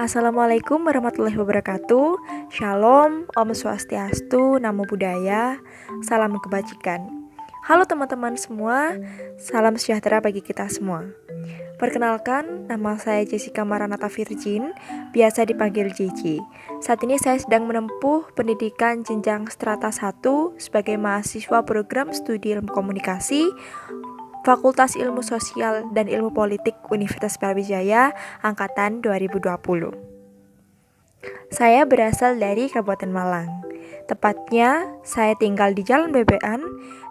Assalamualaikum warahmatullahi wabarakatuh. Shalom, Om Swastiastu, Namo Buddhaya, salam kebajikan. Halo teman-teman semua, salam sejahtera bagi kita semua. Perkenalkan, nama saya Jessica Maranatha Virgin, biasa dipanggil JJ. Saat ini saya sedang menempuh pendidikan jenjang strata 1 sebagai mahasiswa program studi ilmu komunikasi Fakultas Ilmu Sosial dan Ilmu Politik Universitas Brawijaya Angkatan 2020. Saya berasal dari Kabupaten Malang. Tepatnya, saya tinggal di Jalan Bebean,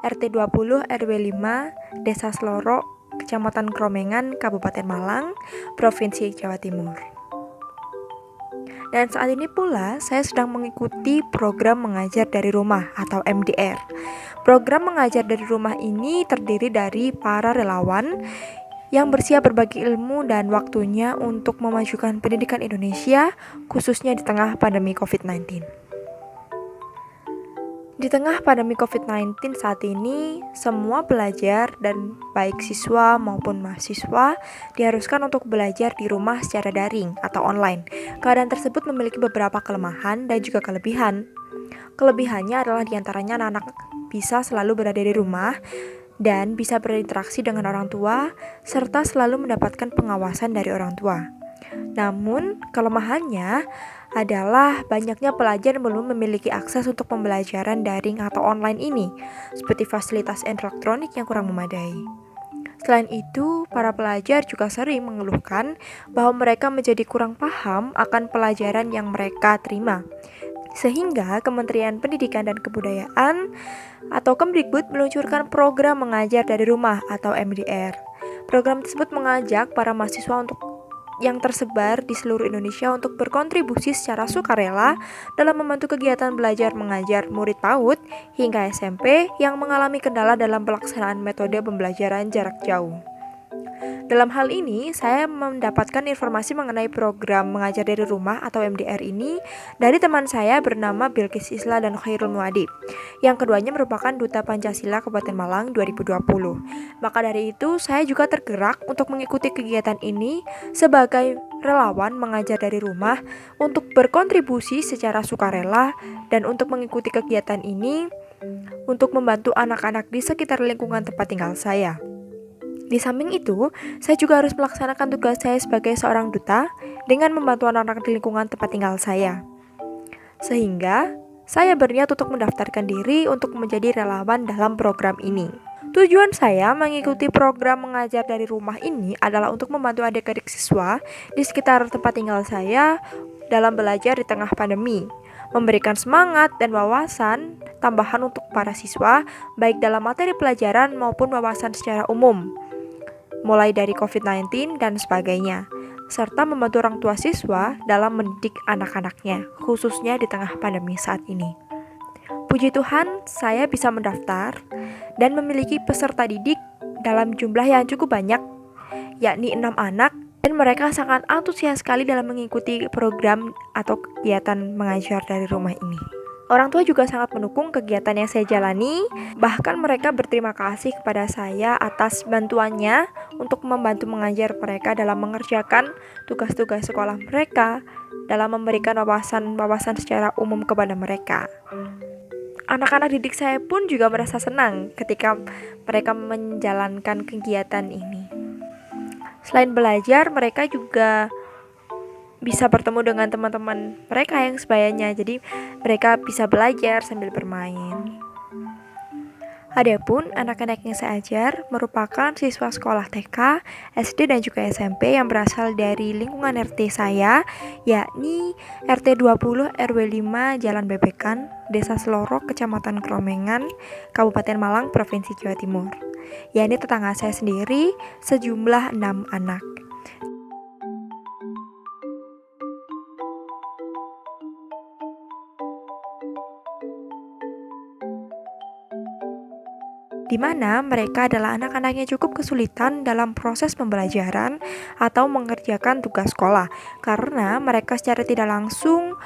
RT 20 RW 5, Desa Sloro, Kecamatan Kromengan, Kabupaten Malang, Provinsi Jawa Timur. Dan saat ini pula saya sedang mengikuti program mengajar dari rumah atau MDR. Program mengajar dari rumah ini terdiri dari para relawan yang bersiap berbagi ilmu dan waktunya untuk memajukan pendidikan Indonesia, khususnya di tengah pandemi COVID-19. Di tengah pandemi COVID-19 saat ini, semua pelajar dan baik siswa maupun mahasiswa diharuskan untuk belajar di rumah secara daring atau online. Keadaan tersebut memiliki beberapa kelemahan dan juga kelebihan. Kelebihannya adalah diantaranya anak-anak bisa selalu berada di rumah dan bisa berinteraksi dengan orang tua, serta selalu mendapatkan pengawasan dari orang tua. Namun, kelemahannya adalah banyaknya pelajar yang belum memiliki akses untuk pembelajaran daring atau online ini, seperti fasilitas elektronik yang kurang memadai. Selain itu, para pelajar juga sering mengeluhkan bahwa mereka menjadi kurang paham akan pelajaran yang mereka terima. Sehingga Kementerian Pendidikan dan Kebudayaan atau Kemdikbud meluncurkan program mengajar dari rumah atau MDR. Program tersebut mengajak para mahasiswa yang tersebar di seluruh Indonesia untuk berkontribusi secara sukarela dalam membantu kegiatan belajar mengajar murid PAUD hingga SMP yang mengalami kendala dalam pelaksanaan metode pembelajaran jarak jauh. Dalam hal ini, saya mendapatkan informasi mengenai program mengajar dari rumah atau MDR ini dari teman saya bernama Bilqis Isla dan Khairul Muadib. Yang keduanya merupakan Duta Pancasila Kabupaten Malang 2020. Maka dari itu, saya juga tergerak untuk mengikuti kegiatan ini sebagai relawan mengajar dari rumah untuk berkontribusi secara sukarela dan untuk mengikuti kegiatan ini untuk membantu anak-anak di sekitar lingkungan tempat tinggal saya. Di samping itu, saya juga harus melaksanakan tugas saya sebagai seorang duta dengan membantu anak-anak di lingkungan tempat tinggal saya. Sehingga, saya berniat untuk mendaftarkan diri untuk menjadi relawan dalam program ini. Tujuan saya mengikuti program mengajar dari rumah ini adalah untuk membantu adik-adik siswa di sekitar tempat tinggal saya dalam belajar di tengah pandemi, memberikan semangat dan wawasan tambahan untuk para siswa, baik dalam materi pelajaran maupun wawasan secara umum, mulai dari COVID-19 dan sebagainya, serta membantu orang tua siswa dalam mendidik anak-anaknya, khususnya di tengah pandemi saat ini. Puji Tuhan, saya bisa mendaftar dan memiliki peserta didik dalam jumlah yang cukup banyak, yakni 6 anak, dan mereka sangat antusias sekali dalam mengikuti program atau kegiatan mengajar dari rumah ini. Orang tua juga sangat mendukung kegiatan yang saya jalani, bahkan mereka berterima kasih kepada saya atas bantuannya untuk membantu mengajar mereka dalam mengerjakan tugas-tugas sekolah mereka, dalam memberikan wawasan secara umum kepada mereka. Anak-anak didik saya pun juga merasa senang ketika mereka menjalankan kegiatan ini. Selain belajar, mereka juga bisa bertemu dengan teman-teman mereka yang sebayanya, jadi mereka bisa belajar sambil bermain. Adapun anak-anak yang saya ajar merupakan siswa sekolah TK, SD dan juga SMP yang berasal dari lingkungan RT saya, yakni RT 20 RW 5 Jalan Bebekan, Desa Sloro, Kecamatan Kromengan, Kabupaten Malang, Provinsi Jawa Timur. Yakni tetangga saya sendiri sejumlah 6 anak. Di mana mereka adalah anak-anak yang cukup kesulitan dalam proses pembelajaran atau mengerjakan tugas sekolah karena mereka secara tidak langsung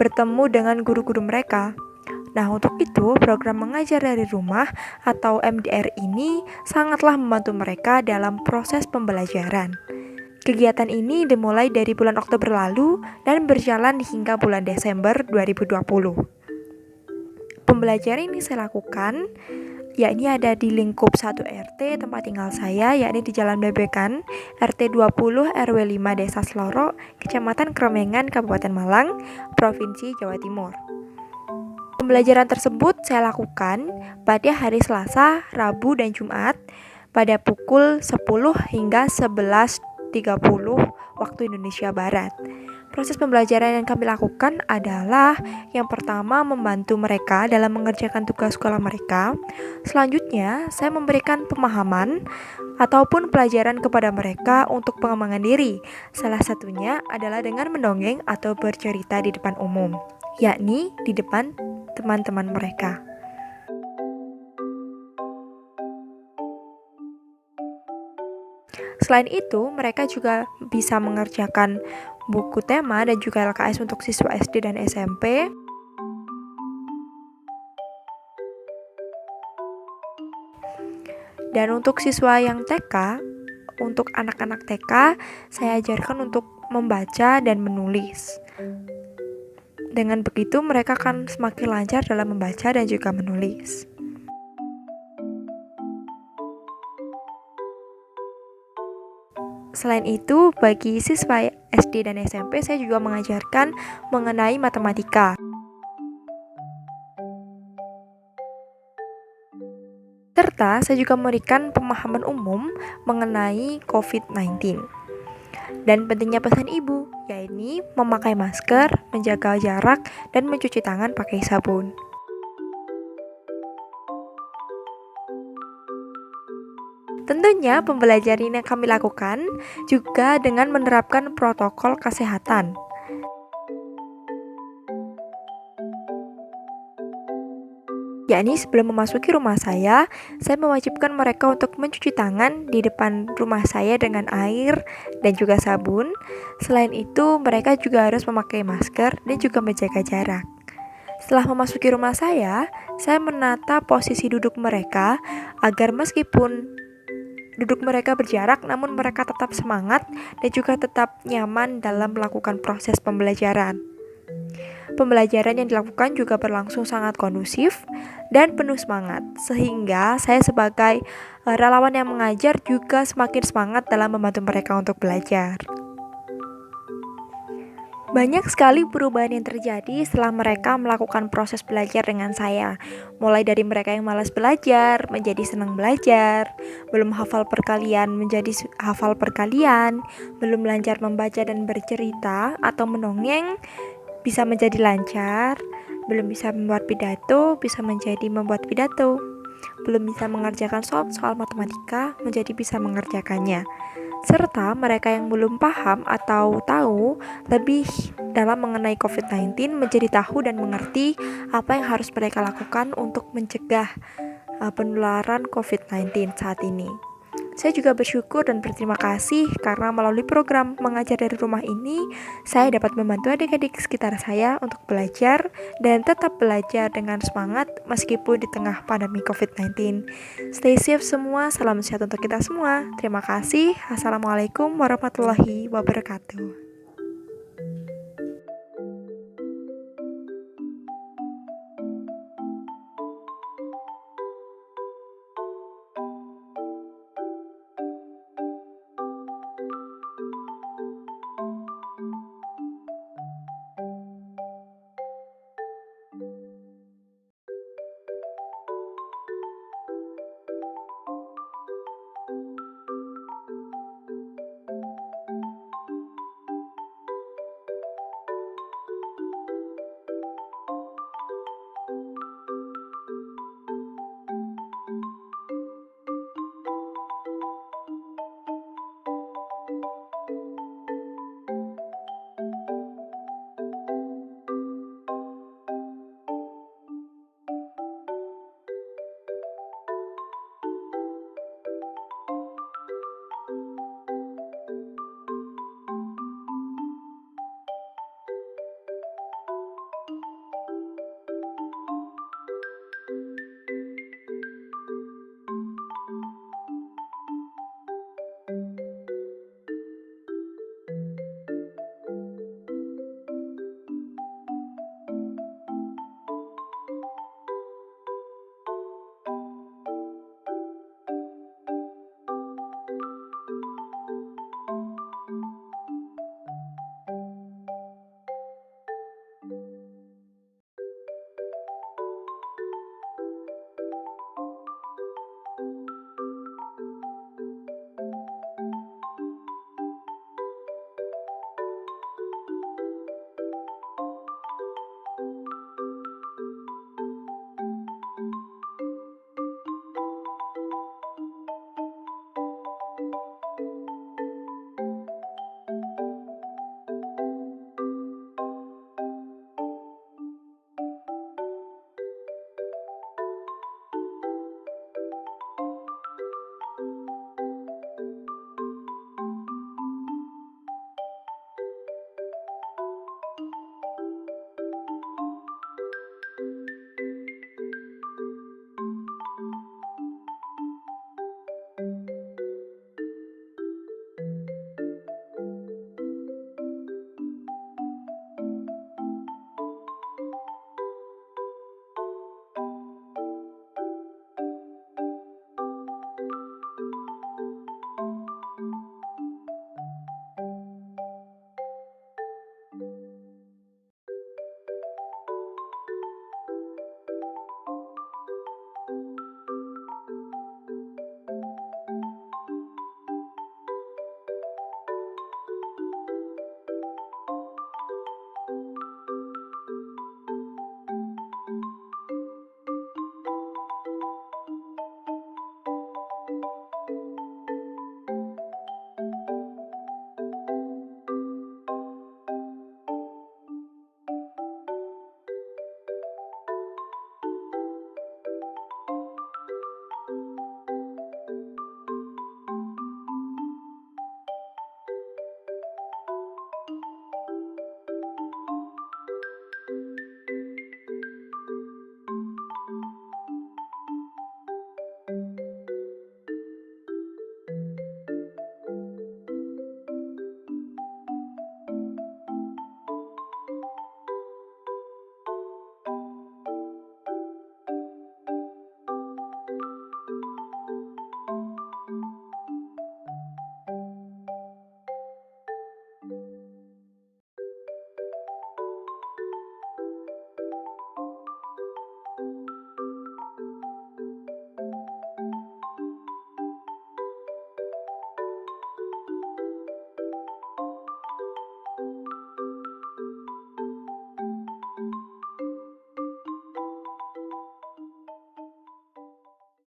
bertemu dengan guru-guru mereka. Nah, untuk itu program mengajar dari rumah atau MDR ini sangatlah membantu mereka dalam proses pembelajaran. Kegiatan ini dimulai dari bulan Oktober lalu dan berjalan hingga bulan Desember 2020. Pembelajaran ini saya lakukan yakni ada di lingkup 1 RT tempat tinggal saya, yakni di Jalan Bebekan, RT 20 RW 5 Desa Sloro, Kecamatan Kremengan, Kabupaten Malang, Provinsi Jawa Timur. Pembelajaran tersebut saya lakukan pada hari Selasa, Rabu, dan Jumat pada pukul 10 hingga 11.30 waktu Indonesia Barat. Proses pembelajaran yang kami lakukan adalah yang pertama membantu mereka dalam mengerjakan tugas sekolah mereka. Selanjutnya, saya memberikan pemahaman ataupun pelajaran kepada mereka untuk pengembangan diri. Salah satunya adalah dengan mendongeng atau bercerita di depan umum, yakni di depan teman-teman mereka. Selain itu, mereka juga bisa mengerjakan buku tema dan juga LKS untuk siswa SD dan SMP. Dan untuk siswa yang TK, untuk anak-anak TK, saya ajarkan untuk membaca dan menulis. Dengan begitu, mereka akan semakin lancar dalam membaca dan juga menulis. Selain itu, bagi siswa SD dan SMP, saya juga mengajarkan mengenai matematika. Serta saya juga memberikan pemahaman umum mengenai COVID-19. Dan pentingnya pesan ibu, yaitu memakai masker, menjaga jarak, dan mencuci tangan pakai sabun. Tentunya pembelajaran yang kami lakukan juga dengan menerapkan protokol kesehatan. Yakni sebelum memasuki rumah saya mewajibkan mereka untuk mencuci tangan di depan rumah saya dengan air dan juga sabun. Selain itu, mereka juga harus memakai masker dan juga menjaga jarak. Setelah memasuki rumah saya menata posisi duduk mereka agar meskipun duduk mereka berjarak, namun mereka tetap semangat dan juga tetap nyaman dalam melakukan proses pembelajaran. Pembelajaran yang dilakukan juga berlangsung sangat kondusif dan penuh semangat, sehingga saya sebagai relawan yang mengajar juga semakin semangat dalam membantu mereka untuk belajar. Banyak sekali perubahan yang terjadi setelah mereka melakukan proses belajar dengan saya. Mulai dari mereka yang malas belajar, menjadi senang belajar, belum hafal perkalian, menjadi hafal perkalian, belum lancar membaca dan bercerita atau mendongeng, bisa menjadi lancar, belum bisa membuat pidato, bisa menjadi membuat pidato, belum bisa mengerjakan soal matematika, menjadi bisa mengerjakannya. Serta mereka yang belum paham atau tahu lebih dalam mengenai COVID-19 menjadi tahu dan mengerti apa yang harus mereka lakukan untuk mencegah penularan COVID-19 saat ini. Saya juga bersyukur dan berterima kasih karena melalui program mengajar dari rumah ini, saya dapat membantu adik-adik sekitar saya untuk belajar dan tetap belajar dengan semangat meskipun di tengah pandemi COVID-19. Stay safe semua, salam sehat untuk kita semua. Terima kasih. Assalamualaikum warahmatullahi wabarakatuh.